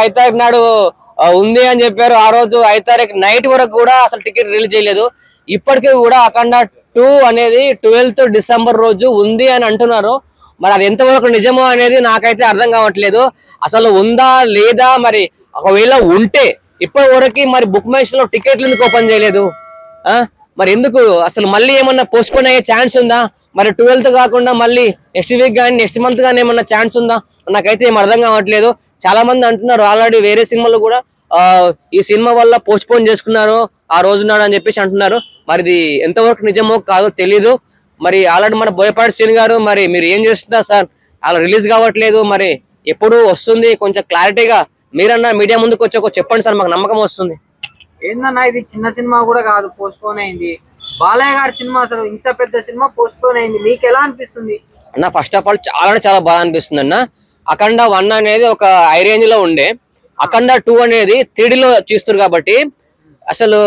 5 తారీఖు నాడు ఉంది అని చెప్పారు. ఆ రోజు 5 తారీఖు నైట్ వరకు కూడా అసలు టికెట్ రిలీజ్ చేయలేదు. ఇప్పటికీ కూడా అఖండ 2 అనేది 12th డిసెంబర్ రోజు ఉంది అని అంటున్నారు. మరి అది ఎంతవరకు నిజమో అనేది నాకైతే అర్థం కావట్లేదు. అసలు ఉందా లేదా, మరి ఒకవేళ ఉంటే ఇప్పటి వరకు మరి బుక్ మై షోలో టికెట్లు ఎందుకు ఓపెన్ చేయలేదు? మరి ఎందుకు అసలు మళ్ళీ ఏమన్నా పోస్ట్పోన్ అయ్యే ఛాన్స్ ఉందా? మరి 12th కాకుండా మళ్ళీ నెక్స్ట్ వీక్ కానీ నెక్స్ట్ మంత్ కానీ ఏమన్నా ఛాన్స్ ఉందా? నాకైతే ఏం అర్థం కావట్లేదు. చాలా మంది అంటున్నారు ఆల్రెడీ వేరే సినిమాలు కూడా ఈ సినిమా వల్ల పోస్ట్పోన్ చేసుకున్నారు ఆ రోజు నాడు అని చెప్పేసి అంటున్నారు. మరి ఇది ఎంతవరకు నిజమో కాదో తెలీదు. మరి ఆల్రెడీ మన బోయపాటి శ్రీను గారు మరి మీరు ఏం చేస్తున్నారు సార్, అలా రిలీజ్ కావట్లేదు, మరి ఎప్పుడు వస్తుంది కొంచెం క్లారిటీగా మీరన్నా మీడియా ముందుకు వచ్చి చెప్పండి సార్, మాకు నమ్మకం వస్తుంది. ఏందన్నా ఇది చిన్న సినిమా కూడా కాదు, పోస్ట్పోన్ అయింది. బాలయ్య గారి సినిమా అసలు ఇంత పెద్ద సినిమా పోస్ట్పోన్ అయింది, మీకు ఎలా అనిపిస్తుంది అన్న? ఫస్ట్ ఆఫ్ ఆల్ చాలా బాగా అనిపిస్తుంది అన్న. అఖండ 1 అనేది ఒక హై రేంజ్ లో ఉండే, అఖండ 2 అనేది 3Dలో చూస్తారు కాబట్టి అసలు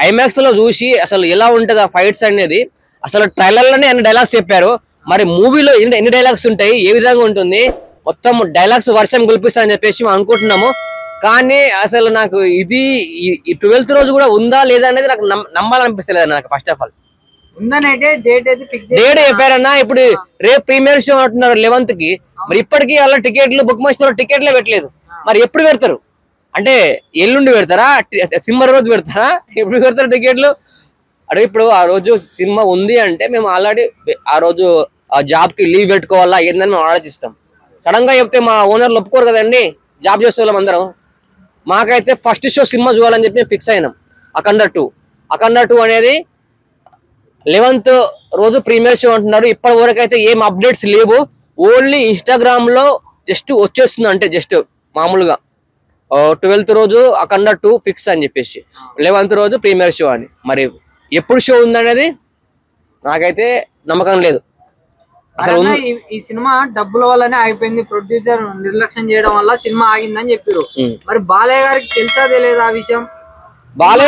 ఐమాక్స్ లో చూసి అసలు ఎలా ఉంటది ఆ ఫైట్స్ అనేది. అసలు ట్రైలర్ లోనే అన్ని డైలాగ్స్ చెప్పారు, మరి మూవీలో ఎన్ని డైలాగ్స్ ఉంటాయి, ఏ విధంగా ఉంటుంది, మొత్తం డైలాగ్స్ వర్షం కుల్పిస్తారని చెప్పేసి మేము అనుకుంటున్నాము. కానీ అసలు నాకు ఇది 12th రోజు కూడా ఉందా లేదా అనేది నాకు నమ్మాలనిపిస్తలేదు నాకు. ఫస్ట్ ఆఫ్ ఆల్ డేట్ చెప్పారన్నా, ఇప్పుడు రేపు ప్రీమియర్ షో అంటున్నారు 11th కి. మరి ఇప్పటికీ అలా టికెట్లు బుక్ మై షోలో టికెట్లే పెట్టలేదు. మరి ఎప్పుడు పెడతారు అంటే ఎల్లుండి పెడతారా, సినిమా రోజు పెడతారా, ఎప్పుడు పెడతారు టికెట్లు? అంటే ఇప్పుడు ఆ రోజు సినిమా ఉంది అంటే మేము ఆల్రెడీ ఆ రోజు ఆ జాబ్ కి లీవ్ పెట్టుకోవాలా ఏందని మేము ఆలోచిస్తాం. సడన్ గా చెప్తే మా ఓనర్లు ఒప్పుకోరు కదండి, జాబ్ చేసే వాళ్ళం అందరం. మాకైతే ఫస్ట్ షో సినిమా చూడాలని చెప్పి ఫిక్స్ అయినాం. అఖండ 2 అనేది 11th రోజు ప్రీమియర్ షో అంటున్నారు. ఇప్పటి వరకు అయితే ఏం అప్డేట్స్ లేవు. ఓన్లీ ఇన్స్టాగ్రామ్ లో జస్ట్ వచ్చేస్తుంది, అంటే జస్ట్ మామూలుగా 12th రోజు అఖండ 2 ఫిక్స్ అని చెప్పేసి 11th రోజు ప్రీమియర్ షో అని. మరి ఎప్పుడు షో ఉందనేది నాకైతే నమ్మకం లేదు. అసలు ఈ సినిమా డబ్బుల వల్లనే ఆగిపోయింది, ప్రొడ్యూసర్ నిర్లక్ష్యం చేయడం వల్ల సినిమా ఆగిందని చెప్పారు. మరి బాలయ్య గారికి తెలుసా తెలియదు ఆ విషయం?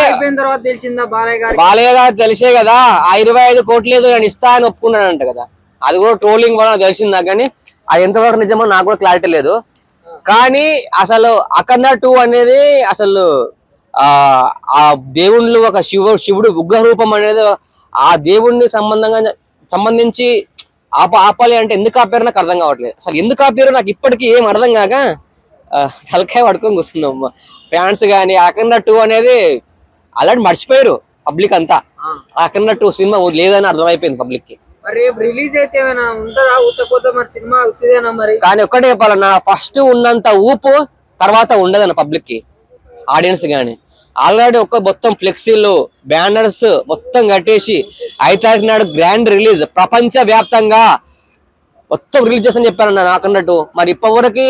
అయిపోయిన తర్వాత తెలిసిందా బాలయ్య గారు? తెలిసే కదా, ఆ 25 కోట్లు ఏదో నేను ఇస్తా అని ఒప్పుకున్నాడంట కదా. అది కూడా ట్రోలింగ్ వల్ల తెలిసిందా, కానీ అది ఎంతవరకు నిజమో నాకు కూడా క్లారిటీ లేదు. కానీ అసలు అఖండ 2 అనేది అసలు ఆ దేవుళ్ళు ఒక శివుడు ఉగ్ర రూపం అనేది ఆ దేవుడిని సంబంధించి ఆపాలి అంటే ఎందుకు ఆపారో నాకు అర్థం కావట్లేదు. అసలు ఎందుకు ఆపారో నాకు ఇప్పటికీ ఏం అర్థం కాక తలకాయ పడుకొని కూర్చున్నాం. ఫ్యాన్స్ కానీ అఖండ 2 అనేది ఆల్రెడీ మర్చిపోయారు పబ్లిక్ అంతా. అఖండ 2 సినిమా లేదని అర్థమైపోయింది పబ్లిక్ కి. కానీ ఒక్కటే చెప్పాలన్నా, ఫస్ట్ ఉన్నంత ఊపు తర్వాత ఉండదన్న పబ్లిక్ కి, ఆడియన్స్ గానీ. ఆల్రెడీ మొత్తం ఫ్లెక్సీలు బ్యానర్స్ మొత్తం కట్టేసి 5 తారీఖు నాడు గ్రాండ్ రిలీజ్ ప్రపంచ వ్యాప్తంగా మొత్తం రిలీజ్ చేస్తానని చెప్పారన్న అఖండ 2. మరి ఇప్పటివరకు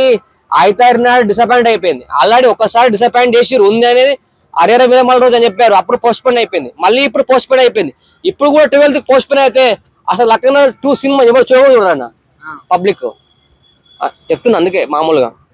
5 తారీఖు నాడు డిసప్పాయింట్ అయిపోయింది. ఆల్రెడీ ఒకసారి డిసప్పాయింట్ చేసి ఉంది అనేది అరేరా విరమల రోజు అని చెప్పారు, అప్పుడు పోస్ట్పోన్ అయిపోయింది. మళ్ళీ ఇప్పుడు పోస్ట్పోన్ అయిపోయింది. ఇప్పుడు కూడా 12th పోస్ట్పోన్ అయితే అసలు అఖండ 2 సినిమా ఎవరు చూడకూడదు అన్న పబ్లిక్ చెప్తున్నా. అందుకే మామూలుగా